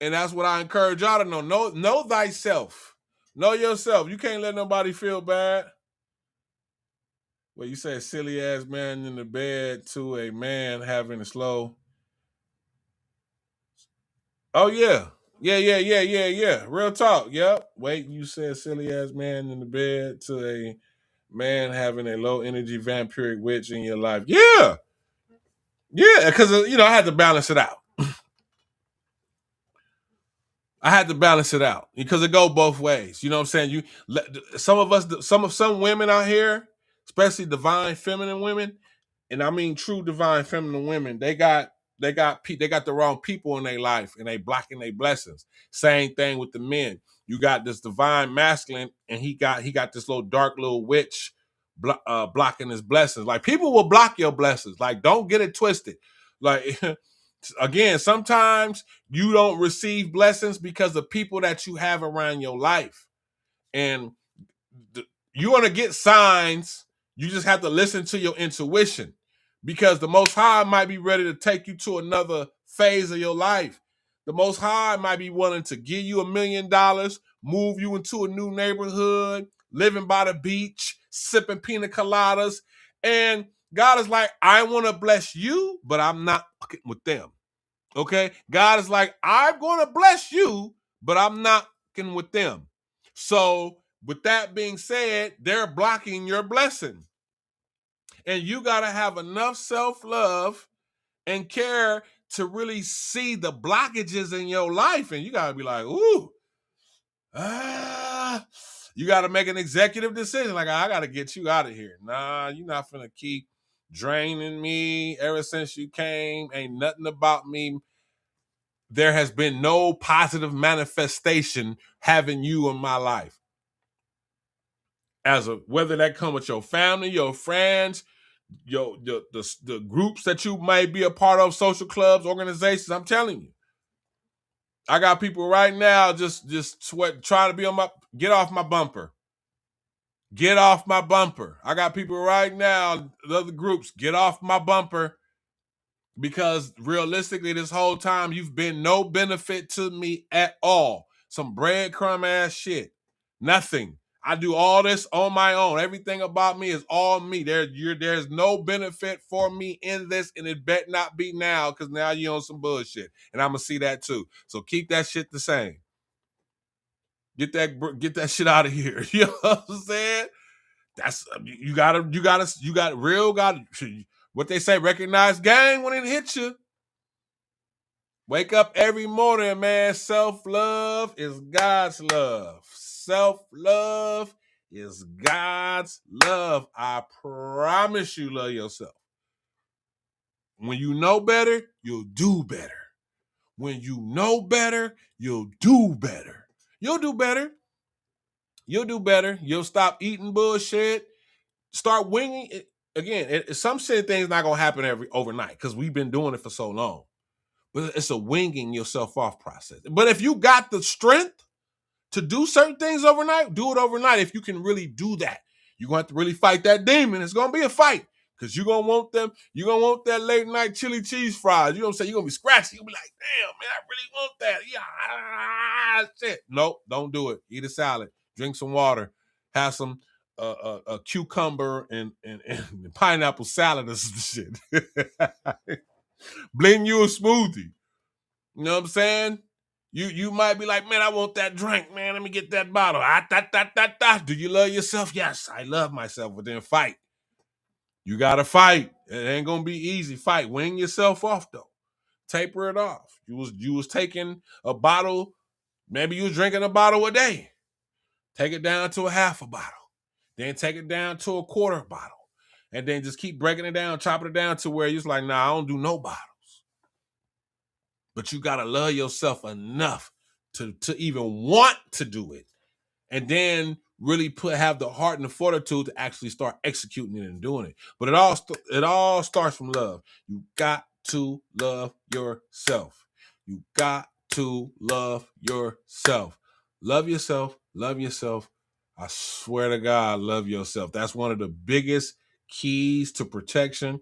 And that's what I encourage y'all to know. Know thyself. Know yourself. You can't let nobody feel bad. Well, you say silly ass man in the bed to a man having a slow. Oh, yeah. Yeah. Real talk. Yep. Wait, you said silly ass man in the bed to a man having a low energy vampiric witch in your life. Yeah. Yeah. Because, I had to balance it out. I had to balance it out because it go both ways. You know what I'm saying? Some women out here, especially divine feminine women, and I mean true divine feminine women, they got the wrong people in their life and they blocking their blessings. Same thing with the men. You got this divine masculine and he got this little dark little witch blocking his blessings. Like people will block your blessings. Like don't get it twisted. Like Again, sometimes you don't receive blessings because of people that you have around your life. And you're going to get signs. You just have to listen to your intuition, because the Most High might be ready to take you to another phase of your life. The Most High might be willing to give you $1 million, move you into a new neighborhood, living by the beach, sipping pina coladas. And God is like, I want to bless you, but I'm not fucking with them. Okay? God is like, I'm going to bless you, but I'm not fucking with them. So, with that being said, they're blocking your blessing. And you got to have enough self-love and care to really see the blockages in your life. And you got to be like, ooh, you got to make an executive decision. Like, I got to get you out of here. Nah, you're not finna keep draining me ever since you came. Ain't nothing about me. There has been no positive manifestation having you in my life. As a, whether that come with your family, your friends, the groups that you might be a part of, social clubs, organizations. I'm telling you, I got people right now just sweat, trying to be on my, get off my bumper. Get off my bumper. I got people right now, the other groups, get off my bumper, because realistically, this whole time you've been no benefit to me at all. Some breadcrumb ass shit. Nothing. I do all this on my own. Everything about me is all me. There's no benefit for me in this, and it bet not be now, because now you're on some bullshit, and I'm gonna see that too. So keep that shit the same. Get that shit out of here. You know what I'm saying? That's you got what they say, recognize game when it hits you. Wake up every morning, man. Self-love is God's love. Self-love is God's love. I promise you, love yourself. When you know better, you'll do better. When you know better, you'll do better. You'll do better. You'll do better. You'll stop eating bullshit. Start winging it. Again, some shit things not gonna happen overnight, because we've been doing it for so long. But it's a winging yourself off process. But if you got the strength to do certain things overnight, do it overnight. If you can really do that, you're going to have to really fight that demon. It's going to be a fight, because you're going to want them. You're going to want that late night chili cheese fries. You know what I'm saying? You're going to be scratching. You're going to be like, damn, man, I really want that. Yeah, shit. Nope, don't do it. Eat a salad. Drink some water. Have some a cucumber and pineapple salad or some shit. Blend you a smoothie. You know what I'm saying? You might be like, man, I want that drink, man. Let me get that bottle. Do you love yourself? Yes, I love myself. But then fight. You gotta fight. It ain't gonna be easy. Fight. Wing yourself off though. Taper it off. You was taking a bottle. Maybe you was drinking a bottle a day. Take it down to a half a bottle. Then take it down to a quarter bottle. And then just keep breaking it down, chopping it down to where you're like, nah, I don't do no bottles. But you gotta love yourself enough to even want to do it, and then really have the heart and the fortitude to actually start executing it and doing it. But it all starts from love. You got to love yourself. You got to love yourself. Love yourself. Love yourself. I swear to God, love yourself. That's one of the biggest keys to protection.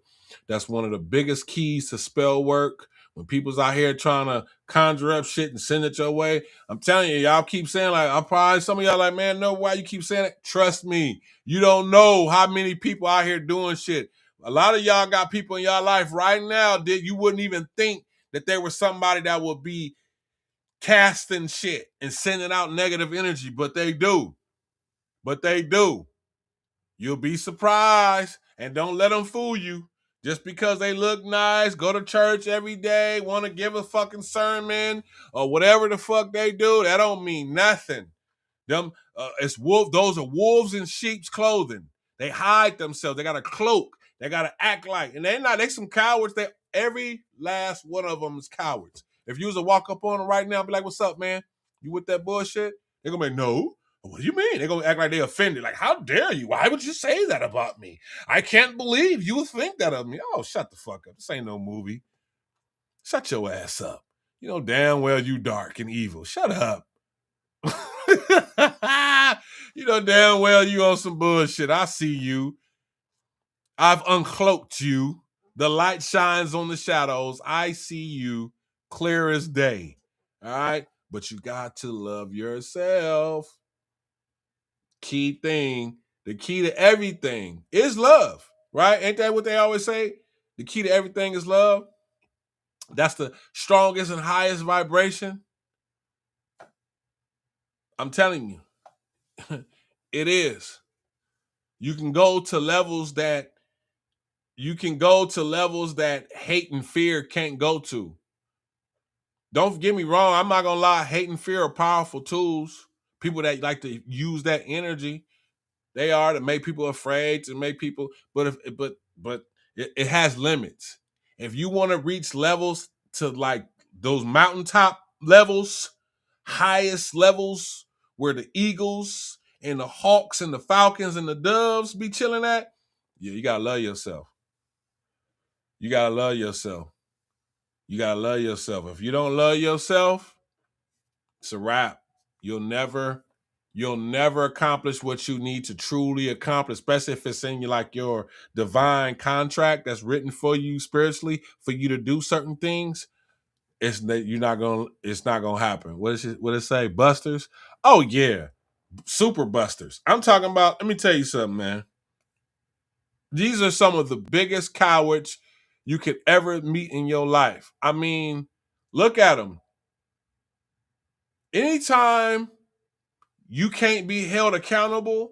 That's one of the biggest keys to spell work. When people's out here trying to conjure up shit and send it your way, I'm telling you, y'all keep saying, like, I'm probably, some of y'all like, man, no, why you keep saying it? Trust me, you don't know how many people out here doing shit. A lot of y'all got people in y'all life right now that you wouldn't even think that there was somebody that would be casting shit and sending out negative energy, but they do. But they do. You'll be surprised, and don't let them fool you. Just because they look nice, go to church every day, want to give a fucking sermon, or whatever the fuck they do, that don't mean nothing. Them, it's wolf. Those are wolves in sheep's clothing. They hide themselves. They got a cloak. They got to act like, and they some cowards. Every last one of them is cowards. If you was to walk up on them right now, be like, "What's up, man? You with that bullshit?" They're gonna be like, "No." What do you mean? They're gonna act like they offended. Like, how dare you? Why would you say that about me? I can't believe you would think that of me. Oh, shut the fuck up. This ain't no movie. Shut your ass up. You know damn well you dark and evil. Shut up. You know damn well you on some bullshit. I see you. I've uncloaked you. The light shines on the shadows. I see you clear as day. All right. But you got to love yourself. Key thing. The key to everything is love. Right? Ain't that what they always say? The key to everything is love. That's the strongest and highest vibration. I'm telling you, it is. You can go to levels that hate and fear can't go to. Don't get me wrong. I'm not gonna lie. Hate and fear are powerful tools. People that like to use that energy, they are to make people afraid, to make people. But it has limits. If you want to reach levels to like those mountaintop levels, highest levels where the eagles and the hawks and the falcons and the doves be chilling at, yeah, you gotta love yourself. You gotta love yourself. You gotta love yourself. If you don't love yourself, it's a wrap. You'll never accomplish what you need to truly accomplish, especially if it's in your divine contract that's written for you spiritually for you to do certain things. It's not gonna happen. What it say? Busters? Oh yeah. Super busters. I'm talking about, let me tell you something, man. These are some of the biggest cowards you could ever meet in your life. I mean, look at them. Anytime you can't be held accountable,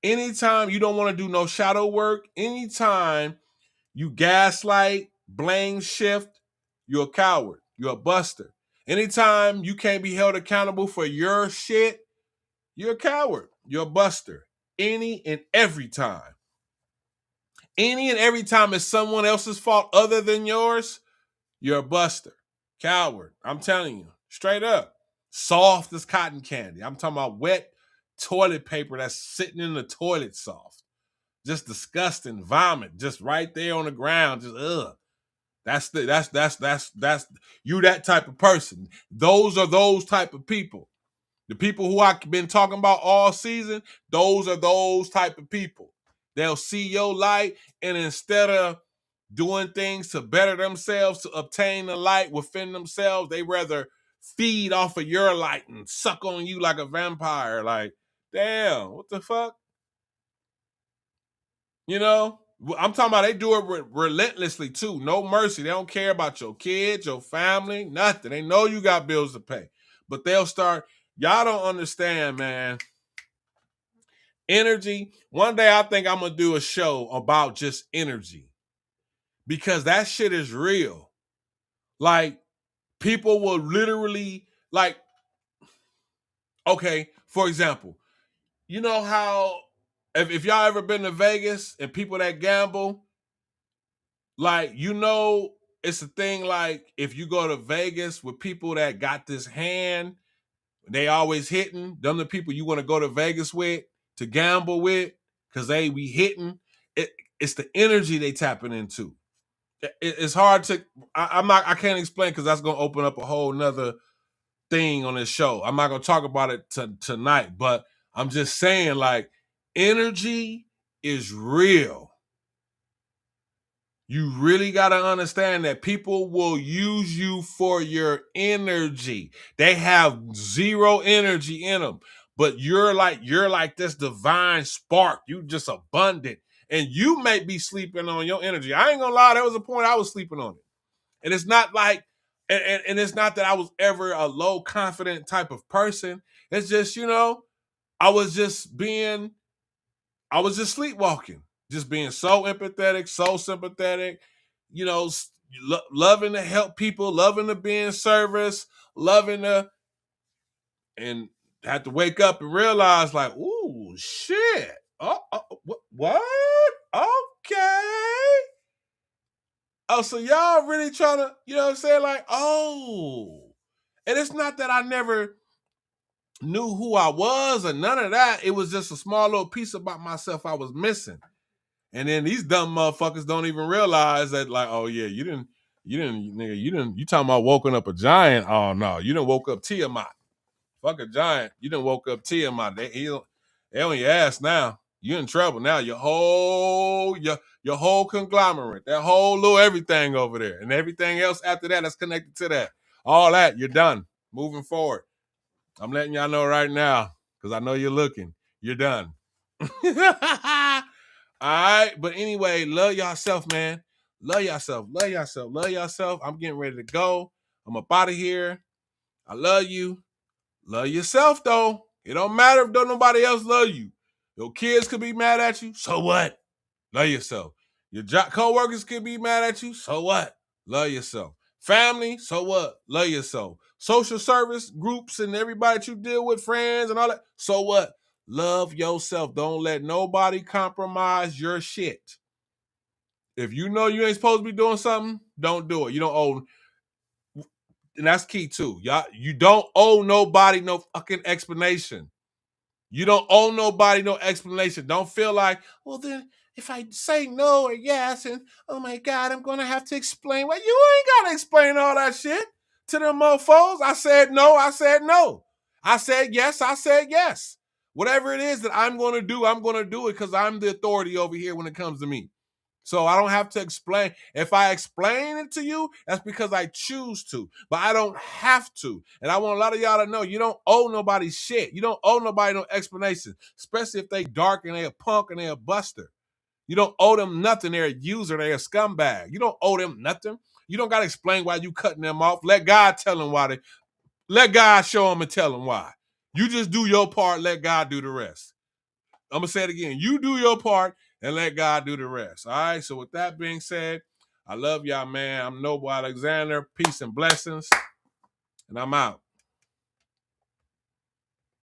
anytime you don't want to do no shadow work, anytime you gaslight, blame shift, you're a coward. You're a buster. Anytime you can't be held accountable for your shit, you're a coward. You're a buster. Any and every time. Any and every time it's someone else's fault other than yours, you're a buster. Coward. I'm telling you. Straight up. Soft as cotton candy. I'm talking about wet toilet paper that's sitting in the toilet soft. Just disgusting vomit. Just right there on the ground. Just ugh. That's you, that type of person. Those are those type of people. The people who I've been talking about all season, those are those type of people. They'll see your light, and instead of doing things to better themselves, to obtain the light within themselves, they rather feed off of your light and suck on you like a vampire. Like, damn, what the fuck? You know? I'm talking about they do it relentlessly too. No mercy. They don't care about your kids, your family, nothing. They know you got bills to pay. But they'll start, y'all don't understand, man. Energy. One day I think I'm going to do a show about just energy. Because that shit is real. Like, people will literally, like, okay, for example, you know how if y'all ever been to Vegas and people that gamble, like, you know, it's a thing like if you go to Vegas with people that got this hand, they always hitting, them the people you want to go to Vegas with to gamble with because they be hitting. It's the energy they tapping into. It's hard to, I can't explain because that's going to open up a whole nother thing on this show. I'm not going to talk about it tonight, but I'm just saying, like, energy is real. You really got to understand that people will use you for your energy. They have zero energy in them, but you're like this divine spark. You just abundant, and you may be sleeping on your energy. I ain't gonna lie, there was a point I was sleeping on it, and it's not like, and it's not that I was ever a low confident type of person. It's just, you know, I was just sleepwalking, just being so empathetic, so sympathetic, you know, loving to help people, loving to be in service, loving to, and had to wake up and realize, like, ooh, shit. What? Okay. Oh, so y'all really trying to, you know what I'm saying? Like, oh. And it's not that I never knew who I was or none of that. It was just a small little piece about myself I was missing. And then these dumb motherfuckers don't even realize that, like, oh yeah, you didn't, You talking about woken up a giant? Oh no, you done woke up Tiamat. Fuck a giant. You done woke up Tiamat. They on your ass now. You in trouble now. Your whole conglomerate, that whole little everything over there, and everything else after that that's connected to that. All that, you're done. Moving forward. I'm letting y'all know right now, because I know you're looking. You're done. All right. But anyway, love yourself, man. Love yourself. Love yourself. Love yourself. I'm getting ready to go. I'm up out of here. I love you. Love yourself, though. It don't matter if don't nobody else love you. Your kids could be mad at you. So what? Love yourself. Your co-workers could be mad at you. So what? Love yourself. Family, so what? Love yourself. Social service groups and everybody that you deal with, friends and all that. So what? Love yourself. Don't let nobody compromise your shit. If you know you ain't supposed to be doing something, don't do it. You don't owe, and that's key too. Y'all, you don't owe nobody no fucking explanation. You don't owe nobody no explanation. Don't feel like, well, then if I say no or yes, and oh my God, I'm gonna have to explain. Well, you ain't gotta explain all that shit to them mofos. I said no, I said no. I said yes, I said yes. Whatever it is that I'm gonna do it because I'm the authority over here when it comes to me. So I don't have to explain. If I explain it to you, that's because I choose to, but I don't have to. And I want a lot of y'all to know you don't owe nobody shit. You don't owe nobody no explanation, especially if they dark and they a punk and they a buster. You don't owe them nothing. They're a user. They're a scumbag. You don't owe them nothing. You don't got to explain why you cutting them off. Let God tell them why. Let God show them and tell them why. You just do your part. Let God do the rest. I'm going to say it again. You do your part and let God do the rest. All right. So with that being said, I love y'all, man. I'm Noble Alexander. Peace and blessings. And I'm out.